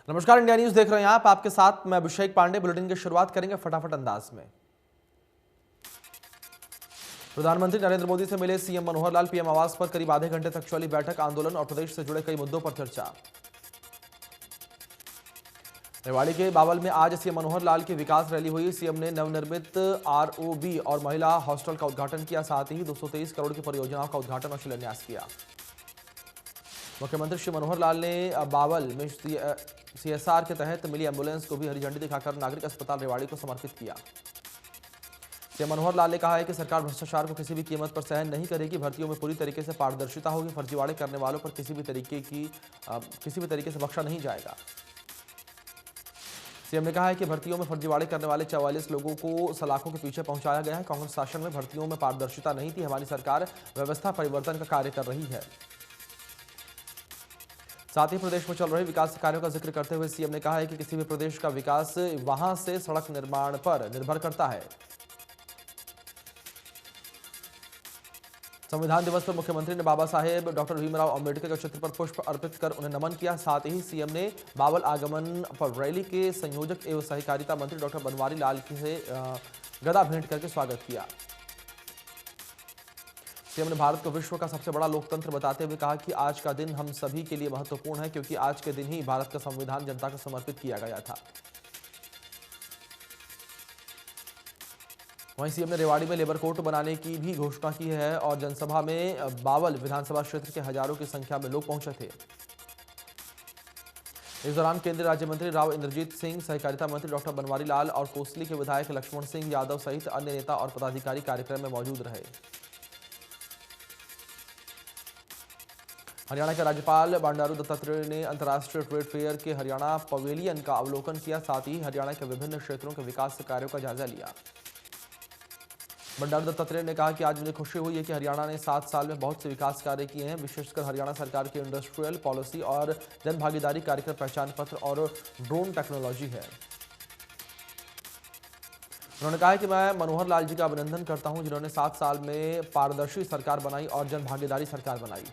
नमस्कार, India news देख रहे हैं आप। आपके साथ मैं अभिषेक पांडे। बुलेटिन की शुरुआत करेंगे फटाफट अंदाज में। प्रधानमंत्री नरेंद्र मोदी से मिले सीएम मनोहर लाल। पीएम आवास पर करीब आधे घंटे तक चली बैठक। आंदोलन और प्रदेश से जुड़े कई मुद्दों पर चर्चा। रेवाड़ी के बावल में आज सीएम मनोहर लाल की विकास रैली हुई। सीएम ने नवनिर्मित आरओबी और महिला हॉस्टल का उद्घाटन किया। साथ ही 223 करोड़ की परियोजनाओं का उद्घाटन और शिलान्यास किया। मुख्यमंत्री श्री मनोहर लाल ने बावल में सीएसआर के तहत मिली एम्बुलेंस को भी हरी झंडी दिखाकर नागरिक अस्पताल रेवाड़ी को समर्पित किया। सीएम मनोहर लाल ने कहा है कि सरकार भ्रष्टाचार को किसी भी कीमत पर सहन नहीं करेगी। भर्तियों में पूरी तरीके से पारदर्शिता होगी। फर्जीवाड़े करने वालों पर किसी भी तरीके से बख्शा नहीं जाएगा। सीएम ने कहा है कि भर्तियों में फर्जीवाड़े करने वाले 44 लोगों को सलाखों के पीछे पहुंचाया गया है। कांग्रेस शासन में भर्तियों में पारदर्शिता नहीं थी। हमारी सरकार व्यवस्था परिवर्तन का कार्य कर रही है। साथ ही प्रदेश में चल रहे विकास कार्यों का जिक्र करते हुए सीएम ने कहा है कि किसी भी प्रदेश का विकास वहां से सड़क निर्माण पर निर्भर करता है। संविधान दिवस पर मुख्यमंत्री ने बाबा साहेब डॉक्टर भीमराव अंबेडकर के चित्र पर पुष्प अर्पित कर उन्हें नमन किया। साथ ही सीएम ने बावल आगमन पर रैली के संयोजक एवं सहकारिता मंत्री डॉक्टर बनवारी लाल से गदा भेंट करके स्वागत किया। सीएम ने भारत को विश्व का सबसे बड़ा लोकतंत्र बताते हुए कहा कि आज का दिन हम सभी के लिए महत्वपूर्ण है, क्योंकि आज के दिन ही भारत का संविधान जनता को समर्पित किया गया था। वहीं सीएम ने रेवाड़ी में लेबर कोर्ट बनाने की भी घोषणा की है और जनसभा में बावल विधानसभा क्षेत्र के हजारों की संख्या में लोग पहुंचे थे। इस दौरान केंद्रीय राज्य मंत्री राव इंद्रजीत सिंह, सहकारिता मंत्री डॉक्टर बनवारी लाल और कोसली के विधायक लक्ष्मण सिंह यादव सहित अन्य नेता और पदाधिकारी कार्यक्रम में मौजूद रहे। हरियाणा के राज्यपाल बंडारू दत्तात्रेय ने अंतर्राष्ट्रीय ट्रेड फेयर के हरियाणा पवेलियन का अवलोकन किया। साथ ही हरियाणा के विभिन्न क्षेत्रों के विकास कार्यों का जायजा लिया। बंडारू दत्तात्रेय ने कहा कि आज मुझे खुशी हुई है कि हरियाणा ने 7 साल में बहुत से विकास कार्य किए हैं। विशेषकर हरियाणा सरकार की इंडस्ट्रियल पॉलिसी और जन भागीदारी कार्यक्रम पहचान पत्र और ड्रोन टेक्नोलॉजी है। उन्होंने कहा कि मैं मनोहर लाल जी का अभिनंदन करता हूं, जिन्होंने 7 साल में पारदर्शी सरकार बनाई और जन भागीदारी सरकार बनाई।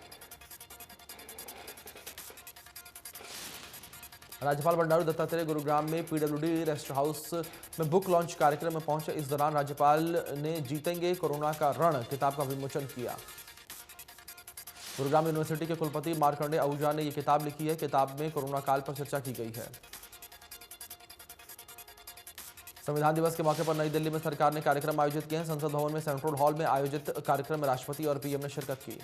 राज्यपाल बंडारू दत्तात्रेय गुरुग्राम में पीडब्ल्यूडी रेस्ट हाउस में बुक लॉन्च कार्यक्रम में पहुंचे। इस दौरान राज्यपाल ने जीतेंगे कोरोना का रण किताब का विमोचन किया। गुरुग्राम यूनिवर्सिटी के कुलपति मार्कंडे आहूजा ने यह किताब लिखी है। किताब में कोरोना काल पर चर्चा की गई है। संविधान दिवस के मौके पर नई दिल्ली में सरकार ने कार्यक्रम आयोजित किए हैं। संसद भवन में सेंट्रल हॉल में आयोजित कार्यक्रम में राष्ट्रपति और पीएम ने शिरकत की।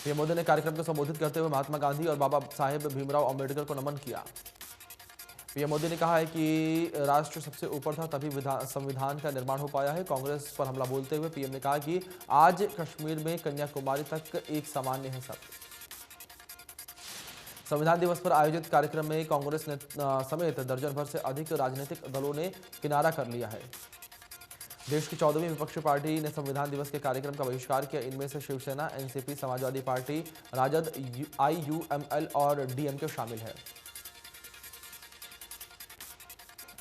पीएम मोदी ने कार्यक्रम को संबोधित करते हुए महात्मा गांधी और बाबा साहेब भीमराव अंबेडकर को नमन किया। पीएम मोदी ने कहा है कि राष्ट्र सबसे ऊपर था, तभी संविधान का निर्माण हो पाया है। कांग्रेस पर हमला बोलते हुए पीएम ने कहा कि आज कश्मीर में कन्याकुमारी तक एक सामान्य है सब। संविधान दिवस पर आयोजित कार्यक्रम में कांग्रेस ने समेत दर्जन भर से अधिक राजनीतिक दलों ने किनारा कर लिया है। देश की 14वीं विपक्षी पार्टी ने संविधान दिवस के कार्यक्रम का बहिष्कार किया। इनमें से Shiv Sena, NCP, Samajwadi party, Rajad, IUML और डीएमके शामिल है।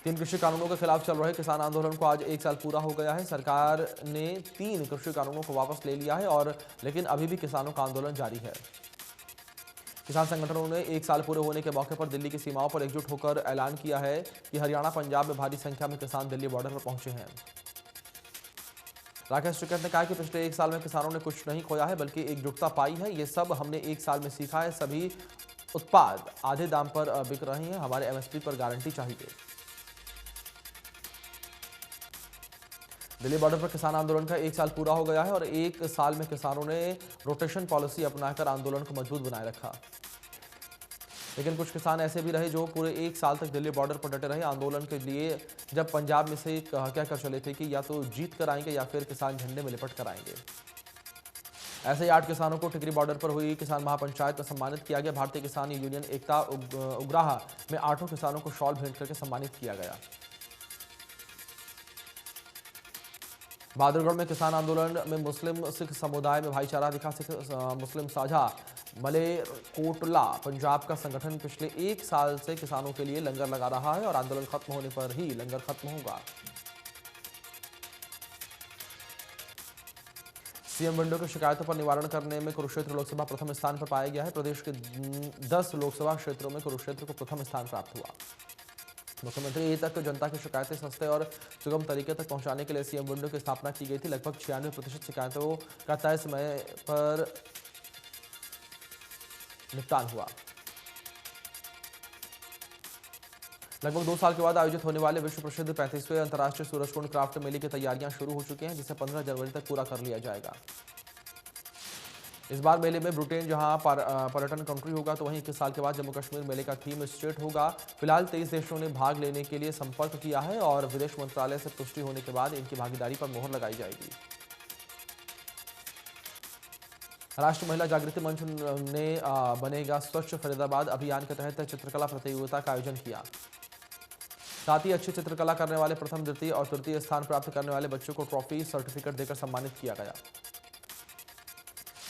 3 कृषि कानूनों के खिलाफ चल रहे किसान आंदोलन को आज 1 साल पूरा हो गया है। सरकार ने 3 कृषि कानूनों को वापस ले लिया है लेकिन अभी भी किसानों का आंदोलन जारी है। किसान संगठनों ने 1 साल पूरे होने के मौके पर दिल्ली की सीमाओं पर एकजुट होकर ऐलान किया है कि हरियाणा, पंजाब में भारी संख्या में किसान दिल्ली बॉर्डर पर पहुंचे हैं। राकेश टिकैत ने कहा कि पिछले 1 साल में किसानों ने कुछ नहीं खोया है, बल्कि एकजुटता पाई है। ये सब हमने 1 साल में सीखा है। सभी उत्पाद आधे दाम पर बिक रहे हैं। हमारे एमएसपी पर गारंटी चाहिए। दिल्ली बॉर्डर पर किसान आंदोलन का 1 साल पूरा हो गया है और 1 साल में किसानों ने रोटेशन पॉलिसी अपनाकर आंदोलन को मजबूत बनाए रखा। लेकिन कुछ किसान ऐसे भी रहे जो पूरे 1 साल तक दिल्ली बॉर्डर पर डटे रहे। आंदोलन के लिए जब पंजाब में से क्या कर चले थे कि या तो जीत कर आएंगे या फिर किसान झंडे में लिपट कर आएंगे। ऐसे ही 8 किसानों को टिकरी बॉर्डर पर हुई किसान महापंचायत में सम्मानित किया गया। भारतीय किसान यूनियन एकता उग्राहा में 8 किसानों को शॉल भेंट करके सम्मानित किया गया। बहादुरगढ़ में किसान आंदोलन में मुस्लिम सिख समुदाय में भाईचारा दिखा। सिख मुस्लिम साझा मलेरकोटला पंजाब का संगठन पिछले 1 साल से किसानों के लिए लंगर लगा रहा है और आंदोलन खत्म होने पर ही लंगर खत्म होगा। सीएम विंडो की शिकायतों पर निवारण करने में कुरुक्षेत्र लोकसभा प्रथम स्थान पर पाया गया है। प्रदेश के 10 लोकसभा क्षेत्रों में कुरुक्षेत्र को प्रथम स्थान प्राप्त हुआ। मुख्यमंत्री तक जनता की शिकायतें सस्ते और सुगम तरीके तक पहुंचाने के लिए सीएम विंडो की स्थापना की गई थी। लगभग 96% शिकायतों का तय समय पर निपटान हुआ। लगभग 2 साल के बाद आयोजित होने वाले विश्व प्रसिद्ध 35वें अंतर्राष्ट्रीय सूरजकुंड क्राफ्ट मेले की तैयारियां शुरू हो चुकी हैं, जिसे 15 जनवरी तक पूरा कर लिया जाएगा। इस बार मेले में ब्रिटेन जहां पर्यटन कंट्री होगा, तो वहीं 21 साल के बाद जम्मू कश्मीर मेले का थीम स्टेट होगा। फिलहाल 23 देशों ने भाग लेने के लिए संपर्क किया है और विदेश मंत्रालय से पुष्टि होने के बाद इनकी भागीदारी पर मोहर लगाई जाएगी। राष्ट्रीय महिला जागृति मंच ने बनेगा स्वच्छ फरीदाबाद अभियान के तहत चित्रकला प्रतियोगिता का आयोजन किया। साथ ही अच्छी चित्रकला करने वाले प्रथम, द्वितीय और तृतीय स्थान प्राप्त करने वाले बच्चों को ट्रॉफी, सर्टिफिकेट देकर सम्मानित किया गया।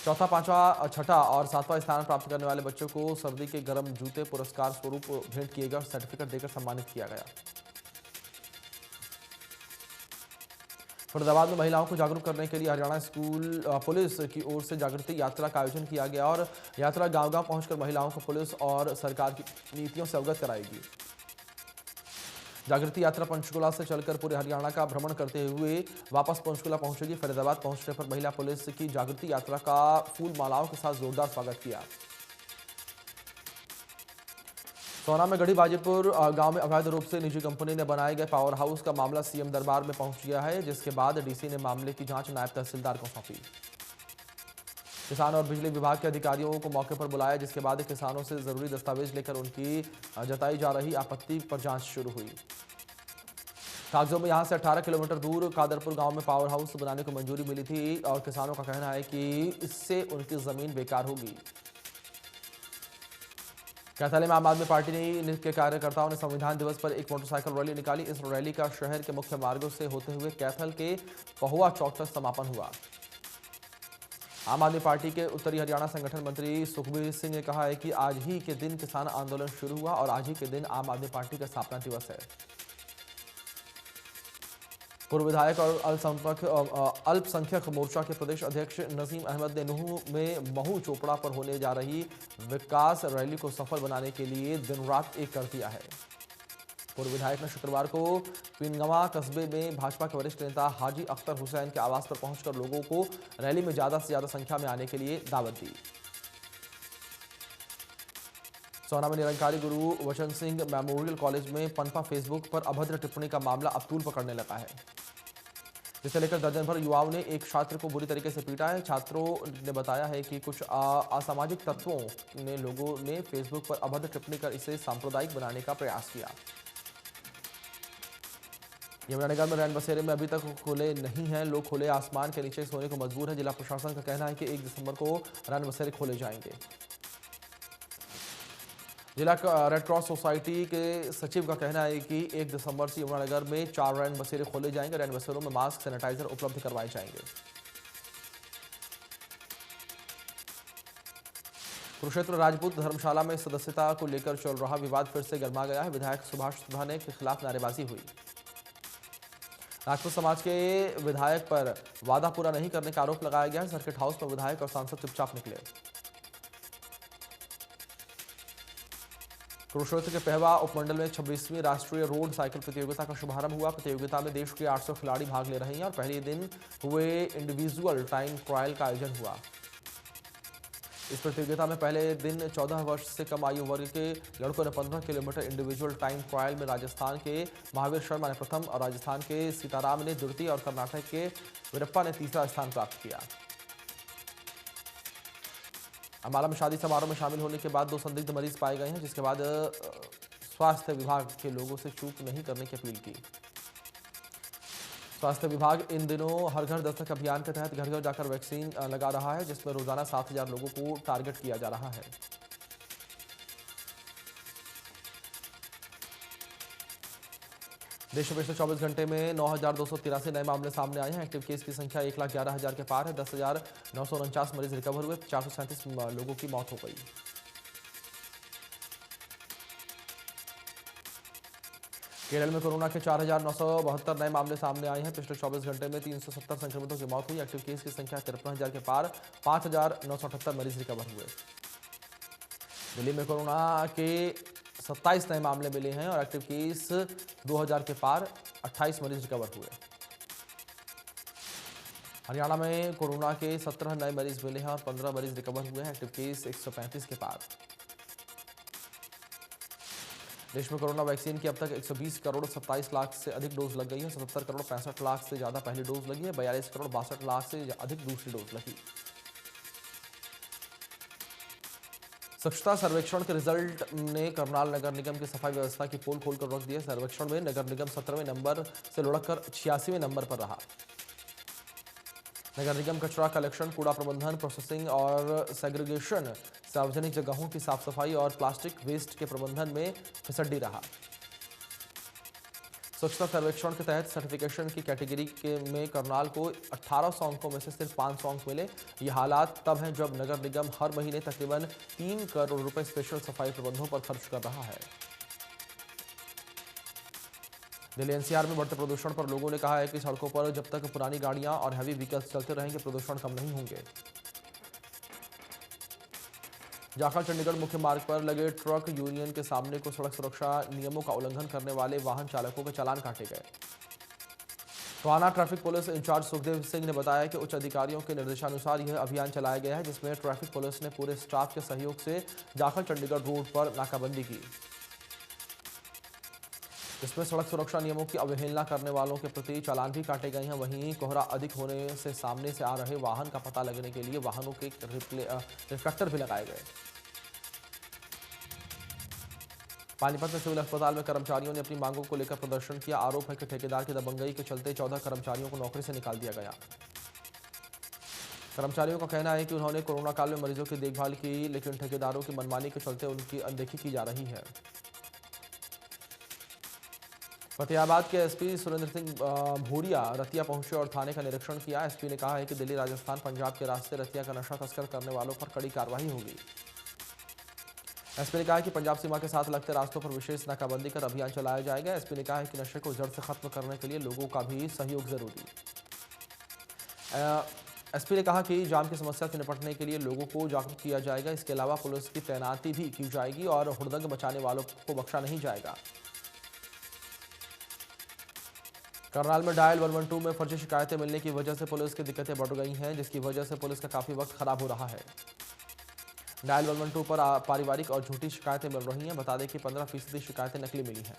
चौथा, पांचवा, छठा और सातवां स्थान प्राप्त करने वाले बच्चों को सर्दी के गर्म जूते पुरस्कार स्वरूप भेंट किए गए और सर्टिफिकेट देकर सम्मानित किया गया। फरीदाबाद में महिलाओं को जागरूक करने के लिए हरियाणा स्कूल पुलिस की ओर से जागृति यात्रा का आयोजन किया गया और यात्रा गांव-गांव पहुंचकर महिलाओं को पुलिस और सरकार की नीतियों से अवगत कराएगी। जागृति यात्रा पंचकुला से चलकर पूरे हरियाणा का भ्रमण करते हुए वापस पंचकुला पहुंचेगी। फरीदाबाद पहुंचने पर महिला पुलिस की जागृति यात्रा का फूल मालाओं के साथ जोरदार स्वागत किया। सोना में गढ़ी बाजीपुर गांव में अवैध रूप से निजी कंपनी ने बनाए गए पावर हाउस का मामला सीएम दरबार में पहुंच गया है, जिसके बाद डीसी ने मामले की जांच नायब तहसीलदार को सौंपी। किसान और बिजली विभाग के अधिकारियों को मौके पर बुलाया, जिसके बाद किसानों से जरूरी दस्तावेज लेकर उनकी जताई जा रही आपत्ति पर जांच शुरू हुई। कागजों में यहां से 18 किलोमीटर दूर कादरपुर गांव में पावर हाउस बनाने को मंजूरी मिली थी और किसानों का कहना है कि इससे उनकी जमीन बेकार होगी। कैथल में आम आदमी पार्टी के कार्यकर्ताओं ने संविधान दिवस पर एक मोटरसाइकिल रैली निकाली। इस रैली का शहर के मुख्य मार्गों से होते हुए कैथल के पहुआ चौक तक समापन हुआ। आम आदमी पार्टी के उत्तरी हरियाणा संगठन मंत्री सुखबीर सिंह ने कहा है कि आज ही के दिन किसान आंदोलन शुरू हुआ और आज ही के दिन आम आदमी पार्टी का स्थापना दिवस है। पूर्व विधायक और अल्पसंख्यक मोर्चा के प्रदेश अध्यक्ष नसीम अहमद ने नूह में महू चोपड़ा पर होने जा रही विकास रैली को सफल बनाने के लिए दिन रात एक कर दिया है। पूर्व विधायक ने शुक्रवार को पिनगवा कस्बे में भाजपा के वरिष्ठ नेता हाजी अख्तर हुसैन के आवास पर पहुंचकर लोगों को रैली में ज्यादा से ज्यादा संख्या में आने के लिए दावत दी। सोना में निरंकारी गुरु वचन सिंह मेमोरियल कॉलेज में पनपा फेसबुक पर अभद्र टिप्पणी का मामला अब तूल पकड़ने लगा है, जिसे लेकर दर्जन भर युवाओं ने एक छात्र को बुरी तरीके से पीटा है। छात्रों ने बताया है कि कुछ असामाजिक तत्वों ने लोगों ने फेसबुक पर अभद्र टिप्पणी कर इसे सांप्रदायिक बनाने का प्रयास किया। यमुनानगर में रैन बसेरे में अभी तक खुले नहीं हैं लोग खुले आसमान के नीचे सोने को मजबूर है। जिला प्रशासन का कहना है कि 1 दिसंबर को रैन बसेरे खोले जाएंगे। जिला रेड क्रॉस सोसाइटी के सचिव का कहना है कि 1 दिसंबर से यमुनानगर में 4 रैन बसेरे खोले जाएंगे। रैन बसेरों में मास्क, सैनिटाइजर उपलब्ध करवाए जाएंगे। कुरुक्षेत्र राजपूत धर्मशाला में सदस्यता को लेकर चल रहा विवाद फिर से गर्मा गया है। विधायक सुभाष सुधाने के खिलाफ नारेबाजी हुई। राजपूत समाज के विधायक पर वादा पूरा नहीं करने का आरोप लगाया गया है। सर्किट हाउस में विधायक और सांसद चुपचाप निकले। कुरुक्षेत्र के पहवा उपमंडल में 26वीं राष्ट्रीय रोड साइकिल प्रतियोगिता का शुभारंभ हुआ। प्रतियोगिता में देश के 800 खिलाड़ी भाग ले रहे हैं और पहले दिन हुए इंडिविजुअल टाइम ट्रायल का आयोजन हुआ। इस प्रतियोगिता में पहले दिन 14 वर्ष से कम आयु वर्ग के लड़कों ने 15 किलोमीटर इंडिविजुअल टाइम ट्रायल में राजस्थान के महावीर शर्मा ने प्रथम और राजस्थान के सीताराम ने द्वितीय और कर्नाटक के वीरप्पा ने तीसरा स्थान प्राप्त किया। अम्बाला में शादी समारोह में शामिल होने के बाद 2 संदिग्ध मरीज पाए गए हैं, जिसके बाद स्वास्थ्य विभाग के लोगों से चूक नहीं करने की अपील की। स्वास्थ्य विभाग इन दिनों हर घर दस्तक अभियान के तहत घर घर जाकर वैक्सीन लगा रहा है, जिसमें रोजाना 7000 लोगों को टारगेट किया जा रहा है। देश में पिछले 24 घंटे में 9283 नए मामले सामने आए हैं। एक्टिव केस की संख्या 1,11,000 के पार है। 10,949 मरीज रिकवर हुए। 437 लोगों की मौत हो गई। केरल में कोरोना के 4,972 नए मामले सामने आए हैं। पिछले 24 घंटे में 370 संक्रमितों की मौत हुई। एक्टिव केस की संख्या 53,000 के पार, 5,978 मरीज रिकवर हुए। दिल्ली में कोरोना के 27 नए मामले मिले हैं और एक्टिव केस 2,000 के पार, 28 मरीज रिकवर हुए। हरियाणा में कोरोना के 17 नए मरीज मिले हैं और 15 मरीज रिकवर हुए हैं। एक्टिव केस 135 के पार। देश में कोरोना वैक्सीन की अब तक 120 करोड़ 27 लाख से अधिक डोज लग गई है। 77 करोड़ 65 लाख से ज्यादा पहली डोज लगी है। 42 करोड़ 62 लाख से अधिक दूसरी डोज लगी। स्वच्छता सर्वेक्षण के रिजल्ट ने करनाल नगर निगम की सफाई व्यवस्था की पोल खोलकर रख दी। सर्वेक्षण में नगर निगम 17वें नंबर से लुढ़ककर 86वें नंबर पर रहा। नगर निगम कचरा कलेक्शन, कूड़ा प्रबंधन, प्रोसेसिंग और सेग्रीगेशन, सार्वजनिक जगहों की साफ सफाई और प्लास्टिक वेस्ट के प्रबंधन में फिसड्डी रहा। स्वच्छता सर्वेक्षण के तहत सर्टिफिकेशन की कैटेगरी में करनाल को 1800 अंकों में से सिर्फ 500 अंक मिले। ये हालात तब हैं जब नगर निगम हर महीने तकरीबन 3 करोड़ रुपए स्पेशल सफाई प्रबंधों पर खर्च कर रहा है। दिल्ली एनसीआर में बढ़ते प्रदूषण पर लोगों ने कहा है कि सड़कों पर जब तक पुरानी गाड़ियां और हैवी व्हीकल्स चलते रहेंगे, प्रदूषण कम नहीं होंगे। जाखल चंडीगढ़ मुख्य मार्ग पर लगे ट्रक यूनियन के सामने को सड़क सुरक्षा नियमों का उल्लंघन करने वाले वाहन चालकों के चालान काटे गए। Tohana traffic police incharge Sukhdev Singh ने बताया कि उच्च अधिकारियों के निर्देशानुसार यह अभियान चलाया गया है, जिसमें ट्रैफिक पुलिस ने पूरे स्टाफ के सहयोग से जाखल चंडीगढ़ रोड पर नाकाबंदी की। इसमें सड़क सुरक्षा नियमों की अवहेलना करने वालों के प्रति चालान भी काटे गए हैं। वहीं कोहरा अधिक होने से सामने से आ रहे वाहन का पता लगने के लिए वाहनों के रिफ्लेक्टर भी लगाए गए। पानीपत में सिविल अस्पताल में कर्मचारियों ने अपनी मांगों को लेकर प्रदर्शन किया। आरोप है कि ठेकेदार की दबंगई के चलते 14 कर्मचारियों को नौकरी से निकाल दिया गया। कर्मचारियों का कहना है कि उन्होंने कोरोना काल में मरीजों की देखभाल की, लेकिन ठेकेदारों की मनमानी के चलते उनकी अनदेखी की जा रही है। फतेहाबाद के एसपी सुरेंद्र सिंह भूरिया रतिया पहुंचे और थाने का निरीक्षण किया। एसपी ने कहा है कि दिल्ली, राजस्थान, पंजाब के रास्ते रतिया का नशा तस्कर करने वालों पर कड़ी कार्रवाई होगी। एसपी ने कहा कि पंजाब सीमा के साथ लगते रास्तों पर विशेष नाकाबंदी कर अभियान चलाया जाएगा। एसपी ने कहा है कि नशे को जड़ से खत्म करने के लिए लोगों का भी सहयोग जरूरी। एसपी ने कहा कि जाम की समस्या से निपटने के लिए लोगों को जागरूक किया जाएगा। इसके अलावा पुलिस की तैनाती भी की जाएगी और हुड़दंग मचाने वालों को बख्शा नहीं जाएगा। करनाल में डायल 112 में फर्जी शिकायतें मिलने की वजह से पुलिस की दिक्कतें बढ़ गई हैं, जिसकी वजह से पुलिस का काफी वक्त खराब हो रहा है। डायल 112 पर पारिवारिक और झूठी शिकायतें मिल रही हैं। बता दें कि 15% शिकायतें नकली मिली हैं।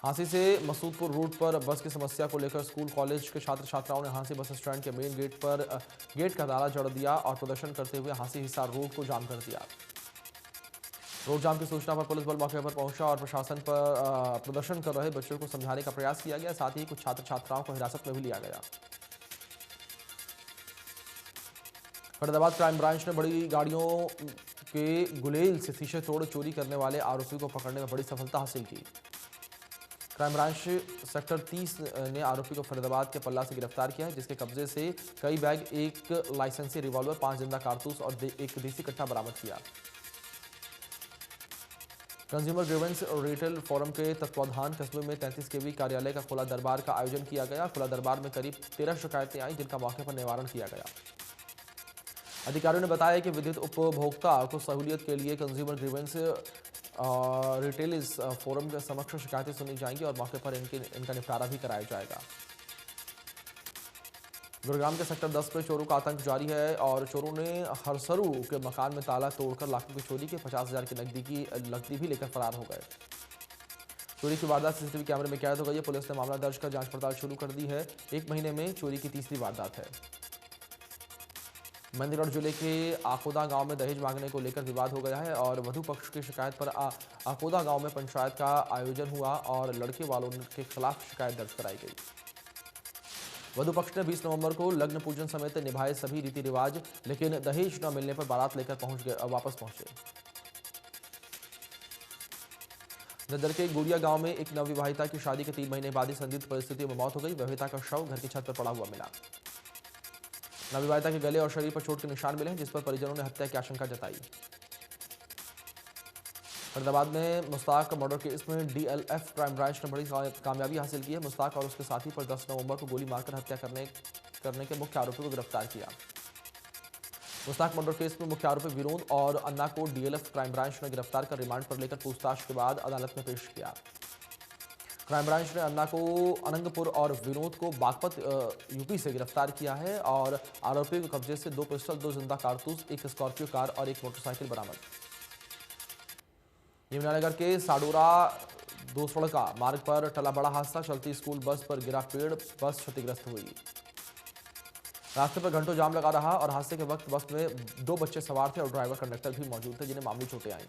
हांसी से मसूदपुर रूट पर बस की समस्या को लेकर स्कूल कॉलेज के छात्र छात्राओं ने हांसी बस स्टैंड के मेन गेट का ताला जड़ दिया और प्रदर्शन करते हुए हांसी हिसार रोड को जाम कर दिया। रोड जाम की सूचना पर पुलिस बल मौके पर पहुंचा और प्रशासन पर प्रदर्शन कर रहे बच्चों को समझाने का प्रयास किया गया। साथ ही कुछ छात्र छात्राओं को हिरासत में भी लिया गया। फरीदाबाद क्राइम ब्रांच ने बड़ी गाड़ियों के गुलेल से शीशे तोड़ चोरी करने वाले आरोपी को पकड़ने में बड़ी सफलता हासिल की। क्राइम ब्रांच सेक्टर 30 ने आरोपी को फरीदाबाद के पल्ला से गिरफ्तार किया है, जिसके कब्जे से कई बैग, एक लाइसेंसी रिवॉल्वर, 5 जिंदा कारतूस और एक देसी कट्टा बरामद किया। कंज्यूमर ग्रीवेंस रिटेल फोरम के तत्वाधान कस्बे में 33 केवी कार्यालय का खुला दरबार का आयोजन किया गया। खुला दरबार में करीब 13 शिकायतें आई, जिनका मौके पर निवारण किया गया। अधिकारियों ने बताया कि विद्युत उपभोक्ता को सहूलियत के लिए कंज्यूमर ग्रीवेंस रिटेल फोरम के समक्ष शिकायतें सुनी जाएंगी और मौके पर इनका निपटारा भी कराया जाएगा। गुरुग्राम के सेक्टर 10 में चोरों का आतंक जारी है और चोरों ने हरसरू के मकान में ताला तोड़कर लाखों की चोरी की, 50,000 की नकदी भी लेकर फरार हो गए। चोरी की वारदात सीसीटीवी कैमरे में कैद हो गई है। पुलिस ने मामला दर्ज कर जांच पड़ताल शुरू कर दी है। 1 महीने में चोरी की तीसरी वारदात है। मेहंदीगढ़ जिले के आकोदा गांव में दहेज मांगने को लेकर विवाद हो गया है और वधु पक्ष की शिकायत पर आकोदा गांव में पंचायत का आयोजन हुआ और लड़के वालों के खिलाफ शिकायत दर्ज कराई गई। वधु पक्ष ने 20 नवंबर को लग्न पूजन समेत निभाए सभी रीति रिवाज, लेकिन दहेज न मिलने पर बारात लेकर वापस पहुंचे। नदर के गुड़िया गांव में एक नवविवाहिता की शादी के 3 महीने बाद ही संदिग्ध परिस्थितियों में मौत हो गई। विवाहिता का शव घर की छत पर पड़ा हुआ मिला। नवविवाहिता के गले और शरीर पर चोट के निशान मिले हैं, जिस पर परिजनों ने हत्या की आशंका जताई। फरीदाबाद में मुश्ताक मर्डर केस में डीएलएफ क्राइम ब्रांच ने बड़ी कामयाबी हासिल की है। मुश्ताक और उसके साथी पर 10 नवंबर को गोली मारकर हत्या करने के मुख्य आरोपी को गिरफ्तार किया। मुश्ताक मर्डर केस में मुख्य आरोपी विनोद और अन्ना को डीएलएफ क्राइम ब्रांच ने गिरफ्तार कर रिमांड पर लेकर पूछताछ के बाद अदालत में पेश किया। क्राइम ब्रांच ने अन्ना को अनंगपुर और विनोद को बागपत यूपी से गिरफ्तार किया है और आरोपी के कब्जे से 2 पिस्टल, 2 जिंदा कारतूस, 1 स्कॉर्पियो कार और 1 मोटरसाइकिल बरामद। यमुनानगर के साडोरा दोसड़का मार्ग पर टला बड़ा हादसा। चलती स्कूल बस पर गिरा पेड़, बस क्षतिग्रस्त हुई। रास्ते पर घंटों जाम लगा रहा और हादसे के वक्त बस में 2 बच्चे सवार थे और ड्राइवर कंडक्टर भी मौजूद थे, जिन्हें मामूली चोटें आईं।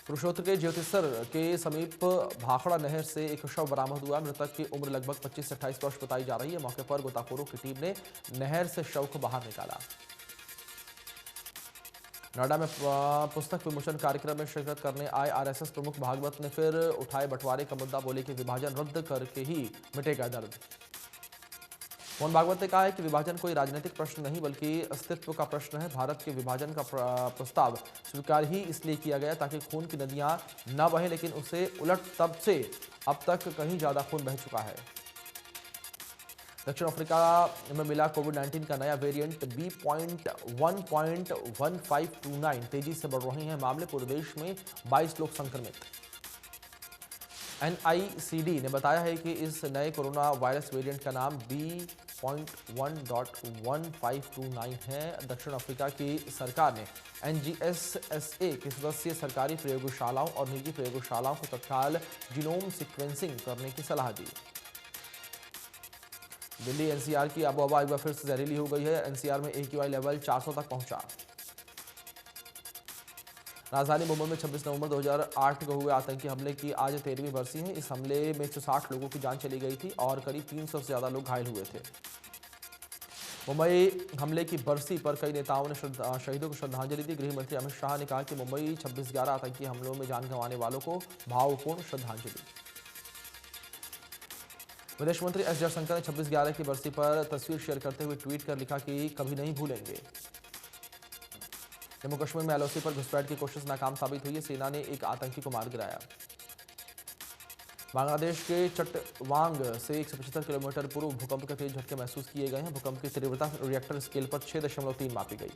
कुरुक्षेत्र के ज्योतिसर के समीप भाखड़ा नहर से एक शव बरामद हुआ। मृतक की उम्र लगभग 25 से 28 वर्ष बताई जा रही है। मौके पर गोताखोरों की टीम ने नहर से शव को बाहर निकाला। नोएडा में पुस्तक विमोचन कार्यक्रम में शिरकत करने आए आरएसएस प्रमुख भागवत ने फिर उठाए बंटवारे का मुद्दा। बोले कि विभाजन रद्द करके ही मिटेगा दर्द। मोहन भागवत ने कहा है कि विभाजन कोई राजनीतिक प्रश्न नहीं बल्कि अस्तित्व का प्रश्न है। भारत के विभाजन का प्रस्ताव स्वीकार ही इसलिए किया गया ताकि खून की नदियां न बहें, लेकिन उसे उलट तब से अब तक कहीं ज्यादा खून बह चुका है। दक्षिण अफ्रीका में मिला कोविड-19 का नया वेरिएंट B.1.1529 तेजी से बढ़ रहे हैं मामले। पूरे देश में 22 लोग संक्रमित। NICD ने बताया है कि इस नए कोरोना वायरस वेरिएंट का नाम B.1.1529 है। दक्षिण अफ्रीका की सरकार ने NGSSA की सदस्य सरकारी प्रयोगशालाओं और निजी प्रयोगशालाओं को तत्काल जीनोम सीक्वेंसिंग करने की सलाह दी। दिल्ली NCR की आबोहवा एक बार फिर से जहरीली हो गई है। NCR में AQI लेवल 400 तक पहुंचा। राजधानी मुंबई में 26 नवंबर 2008 को हुए आतंकी हमले की आज 13वीं बरसी है। इस हमले में 160 लोगों की जान चली गई थी और करीब 300 से ज्यादा लोग घायल हुए थे। मुंबई हमले की बरसी पर कई नेताओं ने शहीदों को श्रद्धांजलि दी। गृह मंत्री अमित शाह ने कहा कि मुंबई 26/11 आतंकी हमलों में जान गंवाने वालों को भावपूर्ण श्रद्धांजलि। विदेश मंत्री एस जयशंकर ने 26/11 की बरसी पर तस्वीर शेयर करते हुए ट्वीट कर लिखा कि कभी नहीं भूलेंगे। जम्मू कश्मीर में LOC पर घुसपैठ की कोशिश नाकाम साबित हुई है। सेना ने एक आतंकी को मार गिराया। बांग्लादेश के चट्टवांग से 175 किलोमीटर पूर्व भूकंप के तेज झटके महसूस किए गए हैं। भूकंप की तीव्रता रिएक्टर स्केल पर 6.3 मापी गई।